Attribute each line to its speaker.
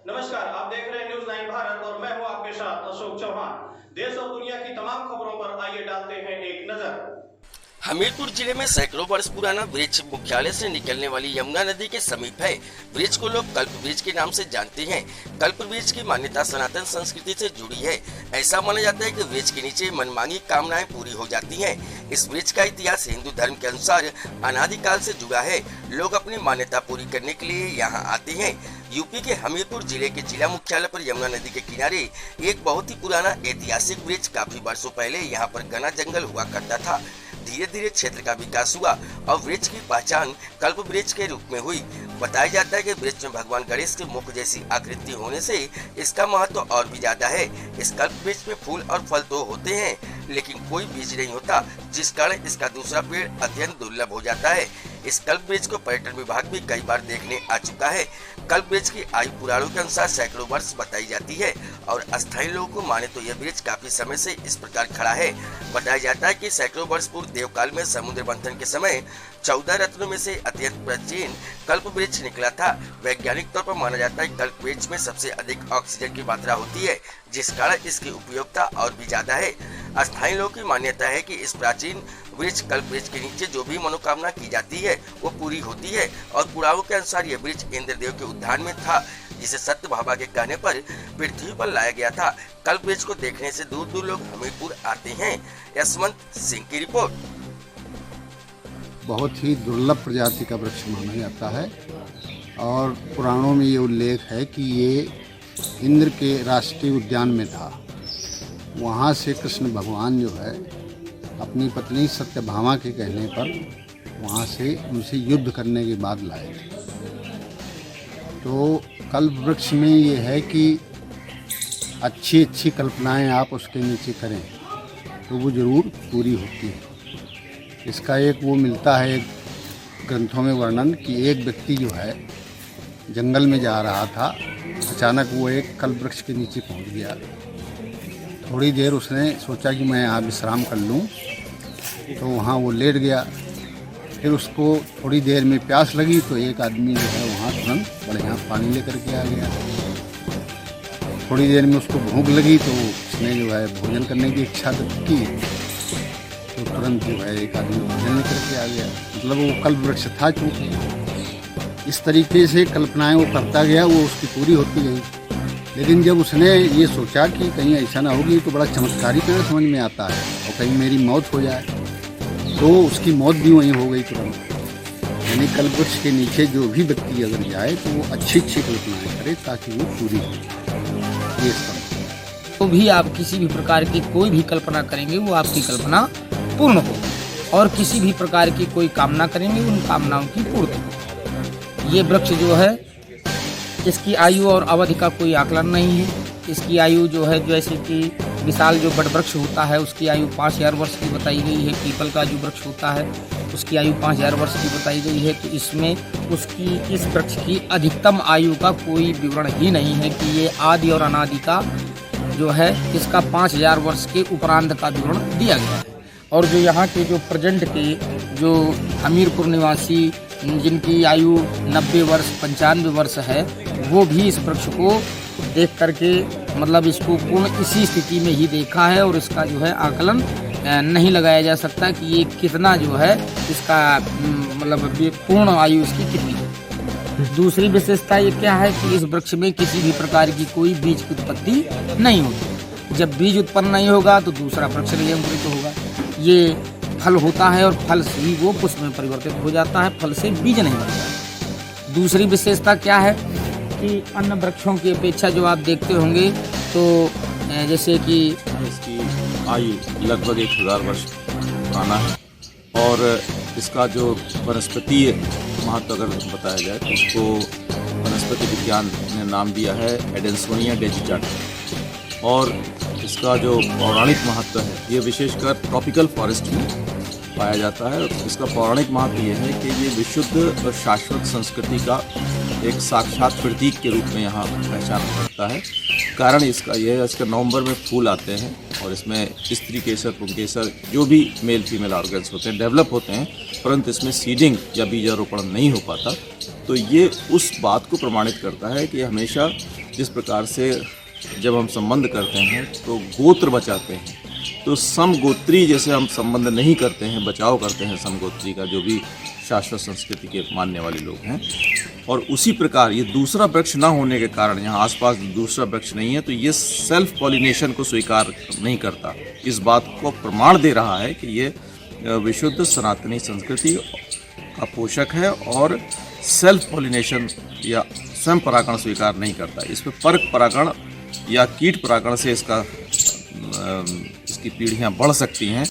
Speaker 1: नमस्कार, आप देख रहे हैं न्यूज़ 9 भारत और मैं हूं आपके साथ अशोक चौहान। देश और दुनिया की तमाम खबरों पर आइए डालते हैं एक नजर।
Speaker 2: हमीरपुर जिले में सैकड़ों वर्ष पुराना ब्रिज मुख्यालय से निकलने वाली यमुना नदी के समीप है। ब्रिज को लोग कल्प ब्रिज के नाम से जानते हैं। कल्प ब्रिज की मान्यता सनातन संस्कृति से जुड़ी है। ऐसा माना जाता है कि ब्रिज के नीचे मनमांगी कामनाएं पूरी हो जाती हैं। इस ब्रिज का इतिहास हिंदू धर्म के अनुसार अनादिकाल से जुड़ा है। लोग अपनी मान्यता पूरी करने के लिए यहाँ आते हैं। यूपी के हमीरपुर जिले के जिला मुख्यालय पर यमुना नदी के किनारे एक बहुत ही पुराना ऐतिहासिक ब्रिज काफी वर्षों पहले यहाँ पर घना जंगल हुआ करता था। धीरे धीरे क्षेत्र का विकास हुआ और ब्रिज की पहचान कल्प ब्रिज के रूप में हुई। बताया जाता है कि ब्रिज में भगवान गणेश के मुख जैसी आकृति होने से इसका महत्व और भी ज्यादा है। इस कल्प ब्रिज में फूल और फल तो होते हैं, लेकिन कोई बीज नहीं होता, जिस कारण इसका दूसरा पेड़ अत्यंत दुर्लभ हो जाता है। इस कल्प ब्रिज को पर्यटन विभाग भी कई बार देखने आ चुका है। कल्प ब्रिज की आयु पुराणों के अनुसार सैकड़ों वर्ष बताई जाती है और अस्थायी लोगों को माने तो यह ब्रिज काफी समय से इस प्रकार खड़ा है। बताया जाता है कि सैकड़ों वर्ष पूर्व देवकाल में समुद्र मंथन के समय 14 रत्नों में से अत्यंत प्राचीन कल्प ब्रिज निकला था। वैज्ञानिक तौर पर माना जाता है कि कल्प ब्रिज में सबसे अधिक ऑक्सीजन की मात्रा होती है, जिस कारण इसकी उपयोगिता और भी ज्यादा है। अस्थायी लोगों की मान्यता है कि इस प्राचीन ब्रिज कल्प ब्रिज के नीचे जो भी मनोकामना की जाती है वो पूरी होती है और पुराणों के अनुसार यह ब्रिज इंद्रदेव के उद्यान में था, जिसे सत्य भामा के कहने पर पृथ्वी पर लाया गया था। कल्प ब्रिज को देखने से दूर दूर लोग हमीरपुर आते हैं। यशवंत सिंह की रिपोर्ट।
Speaker 3: बहुत ही दुर्लभ प्रजाति का वृक्ष माना जाता है और पुराणों में ये उल्लेख है कि ये इंद्र के राष्ट्रीय उद्यान में था। वहाँ से कृष्ण भगवान जो है अपनी पत्नी सत्यभामा के कहने पर वहाँ से उनसे युद्ध करने के बाद लाए थे। तो कल्प वृक्ष में ये है कि अच्छी अच्छी कल्पनाएं आप उसके नीचे करें तो वो ज़रूर पूरी होती है। इसका एक वो मिलता है एक ग्रंथों में वर्णन कि एक व्यक्ति जो है जंगल में जा रहा था, अचानक वो एक कल्प वृक्ष के नीचे पहुंच गया। थोड़ी देर उसने सोचा कि मैं यहाँ विश्राम कर लूँ, तो वहाँ वो लेट गया। फिर उसको थोड़ी देर में प्यास लगी तो एक आदमी जो है वहाँ तुरंत बढ़िया पानी लेकर के आ गया। थोड़ी देर में उसको भूख लगी तो उसने जो है भोजन करने की इच्छा की, तो तुरंत जो है एक आदमी भोजन लेकर के आ गया। मतलब वो कल्प वृक्ष था। चूँकि इस तरीके से कल्पनाएं वो करता गया, वो उसकी पूरी होती गई। लेकिन जब उसने ये सोचा कि कहीं ऐसा ना होगी तो बड़ा चमत्कारी तरह समझ में आता है और कहीं मेरी मौत हो जाए, तो उसकी मौत भी वहीं हो गई तुरंत। यानी कल्प वृक्ष के नीचे जो भी व्यक्ति अगर जाए तो वो अच्छी अच्छी कल्पनाएं करे ताकि वो पूरी हो। ये
Speaker 4: तो भी आप किसी भी प्रकार की कोई भी कल्पना करेंगे वो आपकी कल्पना पूर्ण हो, और किसी भी प्रकार की कोई कामना करेंगे उन कामनाओं की पूर्ति हो। ये वृक्ष जो है इसकी आयु और अवधि का कोई आकलन नहीं है। इसकी आयु जो है जैसे कि विशाल जो बड़ वृक्ष होता है उसकी आयु 5000 वर्ष की बताई गई है। पीपल का जो वृक्ष होता है उसकी आयु 5000 वर्ष की बताई गई है। तो इसमें उसकी इस वृक्ष की अधिकतम आयु का कोई विवरण ही नहीं है कि ये आदि और अनादि का जो है इसका 5000 वर्ष के उपरांत का विवरण दिया गया है। और जो यहाँ के जो प्रेजेंट के जो हमीरपुर निवासी जिनकी आयु 90 वर्ष 95 वर्ष है, वो भी इस वृक्ष को देख करके मतलब इसको पूर्ण इसी स्थिति में ही देखा है और इसका जो है आकलन नहीं लगाया जा सकता कि ये कितना जो है इसका मतलब पूर्ण आयु इसकी कितनी है। दूसरी विशेषता ये क्या है कि इस वृक्ष में किसी भी प्रकार की कोई बीज की उत्पत्ति नहीं होती। जब बीज उत्पन्न नहीं होगा तो दूसरा वृक्ष नहीं अंकुरित होगा। ये फल होता है और फल से ही वो पुष्प में परिवर्तित हो जाता है, फल से बीज नहीं बनता। दूसरी विशेषता क्या है कि अन्य वृक्षों की अपेक्षा जो आप देखते होंगे तो जैसे कि
Speaker 5: इसकी आयु लगभग 1000 वर्ष पुराना है और इसका जो वनस्पतीय महत्व अगर बताया जाए तो इसको वनस्पति विज्ञान ने नाम दिया है एडेंसोनिया डेजिटाटा। और इसका जो पौराणिक महत्व है ये विशेषकर ट्रॉपिकल फॉरेस्ट में पाया जाता है। इसका पौराणिक महत्व ये है कि ये विशुद्ध और शाश्वत संस्कृति का एक साक्षात प्रतीक के रूप में यहाँ पहचान करता है। कारण इसका यह है, इसका नवंबर में फूल आते हैं और इसमें स्त्री केसर, पुंकेसर जो भी मेल फीमेल ऑर्गन्स होते हैं डेवलप होते हैं, परंतु इसमें सीडिंग या बीजारोपण नहीं हो पाता। तो ये उस बात को प्रमाणित करता है कि हमेशा जिस प्रकार से जब हम संबंध करते हैं तो गोत्र बचाते हैं, तो समगोत्री जैसे हम संबंध नहीं करते हैं, बचाव करते हैं समगोत्री का, जो भी शाश्वत संस्कृति के मानने वाले लोग हैं। और उसी प्रकार ये दूसरा वृक्ष ना होने के कारण, यहाँ आसपास दूसरा वृक्ष नहीं है, तो ये सेल्फ पॉलिनेशन को स्वीकार नहीं करता। इस बात को प्रमाण दे रहा है कि ये विशुद्ध सनातनी संस्कृति का पोषक है और सेल्फ पॉलिनेशन या स्वयं परागण स्वीकार नहीं करता। इसमें परक परागण या कीट परागण से इसकी पीढ़ियाँ बढ़ सकती हैं।